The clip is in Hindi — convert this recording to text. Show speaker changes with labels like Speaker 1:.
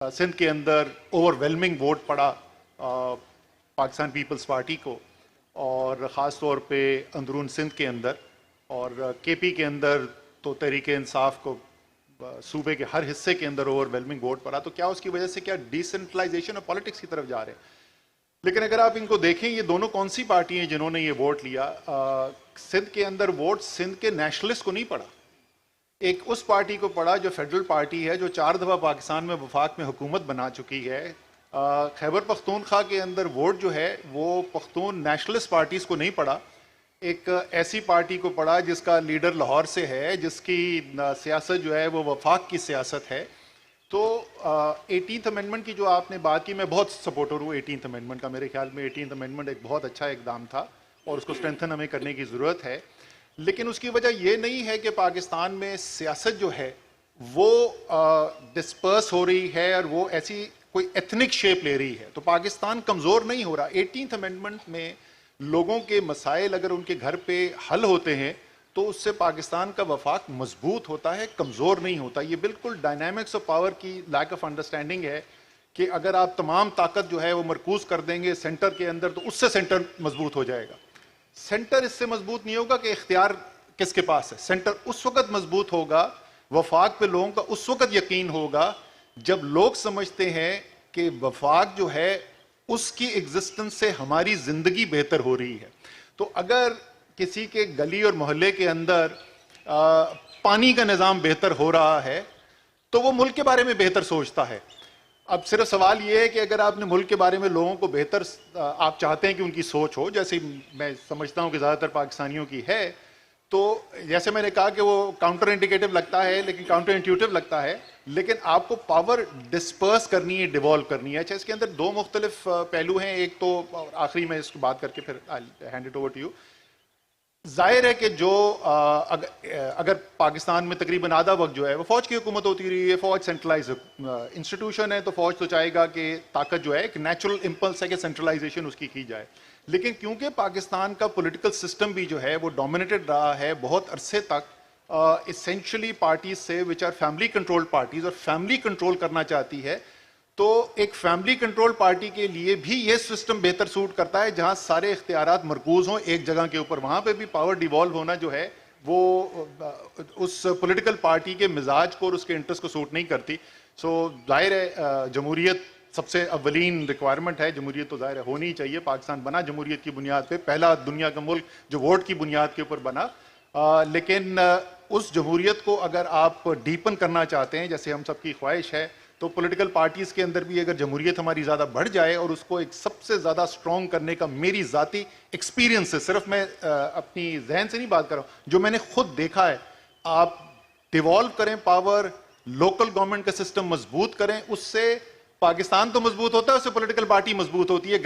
Speaker 1: सिंध के अंदर ओवरवेलमिंग वोट पड़ा पाकिस्तान पीपल्स पार्टी को, और ख़ास तौर पे अंदरून सिंध के अंदर, और केपी के अंदर तो तहरीक इंसाफ को सूबे के हर हिस्से के अंदर ओवरवेलमिंग वोट पड़ा। तो क्या उसकी वजह से क्या डिसेंट्रलाइजेशन और पॉलिटिक्स की तरफ जा रहे हैं? लेकिन अगर आप इनको देखें, ये दोनों कौन सी पार्टी हैं जिन्होंने ये वोट लिया? सिंध के अंदर वोट सिंध के नेशनलिस्ट को नहीं पड़ा, एक उस पार्टी को पड़ा जो फेडरल पार्टी है, जो 4 दफ़ा पाकिस्तान में वफाक में हुकूमत बना चुकी है। खैबर पख्तूनख्वा के अंदर वोट जो है वो पख्तून नेशनलिस्ट पार्टीज को नहीं पड़ा, एक ऐसी पार्टी को पड़ा जिसका लीडर लाहौर से है, जिसकी सियासत जो है वो वफाक की सियासत है। तो 18th अमेंडमेंट की जो आपने बात की, मैं बहुत सपोर्टर हूँ 18th अमेंडमेंट का। मेरे ख्याल में 18th अमेंडमेंट एक बहुत अच्छा इकदाम था और उसको स्ट्रेंथन हमें करने की ज़रूरत है। लेकिन उसकी वजह यह नहीं है कि पाकिस्तान में सियासत जो है वो डिस्पर्स हो रही है और वो ऐसी कोई एथनिक शेप ले रही है। तो पाकिस्तान कमज़ोर नहीं हो रहा। 18th अमेंडमेंट में लोगों के मसाइल अगर उनके घर पे हल होते हैं तो उससे पाकिस्तान का वफाक मजबूत होता है, कमज़ोर नहीं होता। ये बिल्कुल डायनामिक्स ऑफ पावर की लैक ऑफ अंडरस्टैंडिंग है कि अगर आप तमाम ताकत जो है वो मरकूज कर देंगे सेंटर के अंदर तो उससे सेंटर मजबूत हो जाएगा। सेंटर इससे मजबूत नहीं होगा कि इख्तियार किसके पास है। सेंटर उस वक्त मजबूत होगा, वफाक पे लोगों का उस वक्त यकीन होगा जब लोग समझते हैं कि वफाक जो है उसकी एग्जिस्टेंस से हमारी जिंदगी बेहतर हो रही है। तो अगर किसी के गली और मोहल्ले के अंदर पानी का निज़ाम बेहतर हो रहा है तो वो मुल्क के बारे में बेहतर सोचता है। अब सिर्फ सवाल ये है कि अगर आपने मुल्क के बारे में लोगों को बेहतर आप चाहते हैं कि उनकी सोच हो, जैसे मैं समझता हूं कि ज़्यादातर पाकिस्तानियों की है, तो जैसे मैंने कहा कि वो काउंटर इंडिकेटिव लगता है, लेकिन काउंटर इंट्यूटिव लगता है, लेकिन आपको पावर डिस्पर्स करनी है, डिवॉल्व करनी है। अच्छा, इसके अंदर दो मुख्तलिफ पहलू हैं। एक तो आखिरी में इसकी बात करके फिर I hand it over to you. जाहिर है कि जो अगर पाकिस्तान में तकरीबन आधा वक्त जो है वो फौज की हुकूमत होती रही है, फौज सेंट्रलाइज इंस्टीट्यूशन है, तो फौज तो चाहेगा कि ताकत जो है एक नेचुरल इंपल्स है कि सेंट्रलाइजेशन उसकी की जाए। लेकिन क्योंकि पाकिस्तान का पॉलिटिकल सिस्टम भी जो है वो डोमिनेटेड रहा है बहुत अरसे तक इसेंशली पार्टीज से which are family controlled parties, और फैमिली कंट्रोल करना चाहती है, तो एक फैमिली कंट्रोल पार्टी के लिए भी ये सिस्टम बेहतर सूट करता है जहां सारे इख्तियारात मरकूज हों एक जगह के ऊपर। वहां पे भी पावर डिवॉल्व होना जो है वो उस पॉलिटिकल पार्टी के मिजाज को और उसके इंटरेस्ट को सूट नहीं करती। सो जाहिर है जमहूरियत सबसे अव्वलीन रिक्वायरमेंट है, जमहूरियत तो जाहिर है होनी ही चाहिए। पाकिस्तान बना जमहूरियत की बुनियाद पे, पहला दुनिया का मुल्क जो वोट की बुनियाद के ऊपर बना। लेकिन उस जमहूरियत को अगर आप डीपन करना चाहते हैं, जैसे हम सबकी ख्वाहिश है, तो पॉलिटिकल पार्टीज के अंदर भी अगर जमहूरियत हमारी ज़्यादा बढ़ जाए और उसको एक सबसे ज़्यादा स्ट्रॉन्ग करने का मेरी ज़ाती एक्सपीरियंस है, सिर्फ मैं अपनी जहन से नहीं बात कर रहा हूँ, जो मैंने खुद देखा है, आप डिवॉल्व करें पावर, लोकल गवर्नमेंट का सिस्टम मजबूत करें, उससे पाकिस्तान तो मजबूत होता है, उससे पॉलिटिकल पार्टी मजबूत होती है।